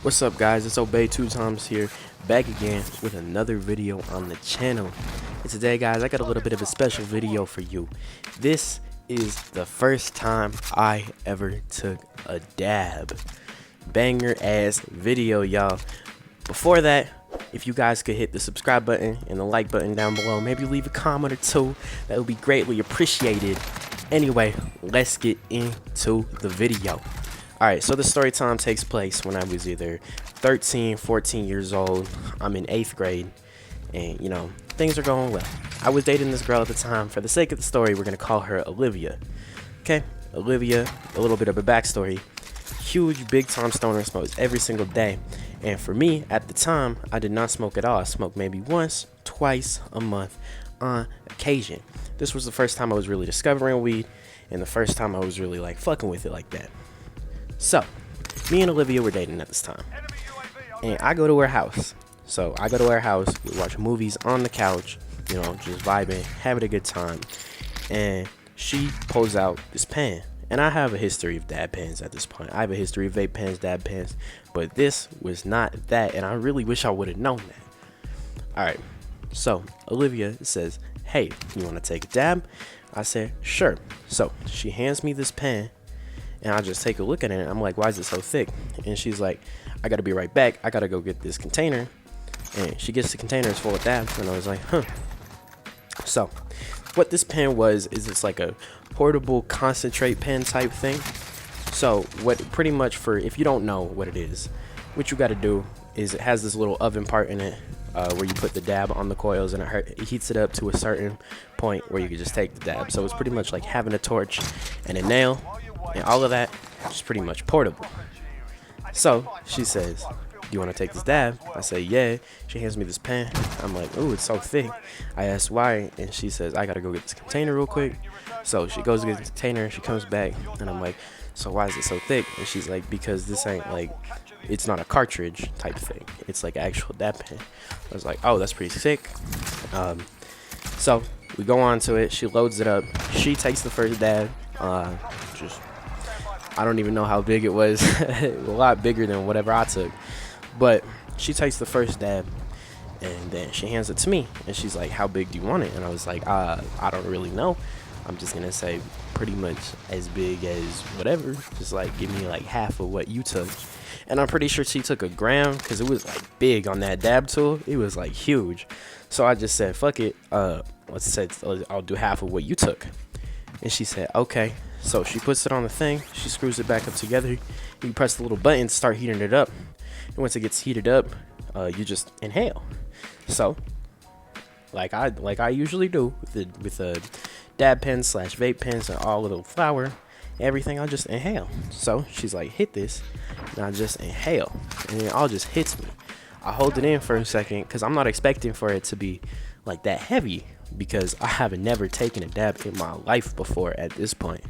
What's up, guys? It's Obey 2 times here, back again with another video on the channel. And today, guys, I got a little bit of a special video for you. This is the first time I ever took a dab. Banger ass video, y'all. Before that, if you guys could hit the subscribe button and the like button down below, maybe leave a comment or two, that would be greatly appreciated. Anyway, let's get into the video. Alright, so the story time takes place when I was either 13, 14 years old. I'm in 8th grade, and you know, things are going well. I was dating this girl at the time. For the sake of the story, we're going to call her Olivia. Okay, Olivia, a little bit of a backstory. Huge, big time stoner, smokes every single day. And for me, at the time, I did not smoke at all. I smoked maybe once, twice a month on occasion. This was the first time I was really discovering weed, and the first time I was really like fucking with it like that. So, me and Olivia were dating at this time, and I go to her house. So I go to her house, we watch movies on the couch, you know, just vibing, having a good time, and she pulls out this pen. And I have a history of dab pens at this point. I have a history of vape pens, dab pens, but this was not that, and I really wish I would have known that. Alright, so Olivia says, "Hey, you want to take a dab?" I said, "Sure." So she hands me this pen, and I just take a look at it, and I'm like, "Why is it so thick?" And she's like, "I gotta be right back. I gotta go get this container." And she gets the container, it's full of dabs, and I was like, huh. So, what this pen was, is it's like a portable concentrate pen type thing. So, what pretty much for, if you don't know what it is, what you gotta do is it has this little oven part in it, where you put the dab on the coils, and it heats it up to a certain point where you can just take the dab. So, it's pretty much like having a torch and a nail. And all of that is pretty much portable. So she says, "Do you want to take this dab?" I say, "Yeah." She hands me this pen. I'm like, "Oh, it's so thick." I ask why, and she says, "I gotta go get this container real quick." So she goes to get the container. She comes back, and I'm like, "So why is it so thick?" And she's like, "Because this ain't like, it's not a cartridge type thing. It's like actual dab pen." I was like, "Oh, that's pretty sick." So we go on to it. She loads it up. She takes the first dab. I don't even know how big it was. A lot bigger than whatever I took. But she takes the first dab, and then she hands it to me, and she's like, "How big do you want it?" And I was like, I don't really know. I'm just gonna say pretty much as big as whatever. Just like give me like half of what you took. And I'm pretty sure she took a gram, because it was like big on that dab tool. It was like huge. So I just said, "Fuck it. Let's say I'll do half of what you took." And she said, "Okay." So she puts it on the thing, she screws it back up together, you press the little button to start heating it up, and once it gets heated up, you just inhale. So like I usually do with the dab pens / vape pens and all of the flour, everything, I'll just inhale. So she's like, "Hit this," and I just inhale, and it all just hits me. I hold it in for a second, because I'm not expecting for it to be like that heavy, because I haven't never taken a dab in my life before at this point.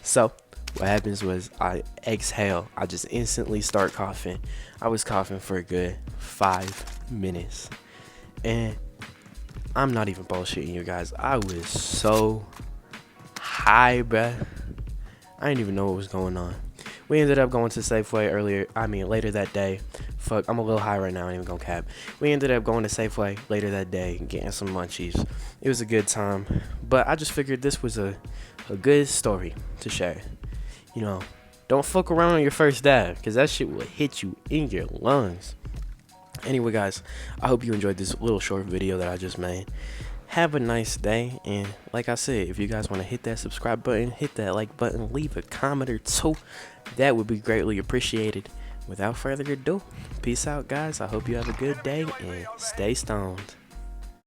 So what happens was I exhale. I just instantly start coughing. I was coughing for a good 5 minutes, and I'm not even bullshitting you guys. I was so high, bruh. I didn't even know what was going on. We ended up going to Safeway later that day. Fuck, I'm a little high right now, I ain't even gonna cap. We ended up going to Safeway later that day and getting some munchies. It was a good time, but I just figured this was a good story to share. You know, don't fuck around on your first dab, because that shit will hit you in your lungs. Anyway, guys, I hope you enjoyed this little short video that I just made. Have a nice day, and like I said, if you guys want to hit that subscribe button, hit that like button, leave a comment or two, that would be greatly appreciated. Without further ado, peace out, guys. I hope you have a good day, and stay stoned.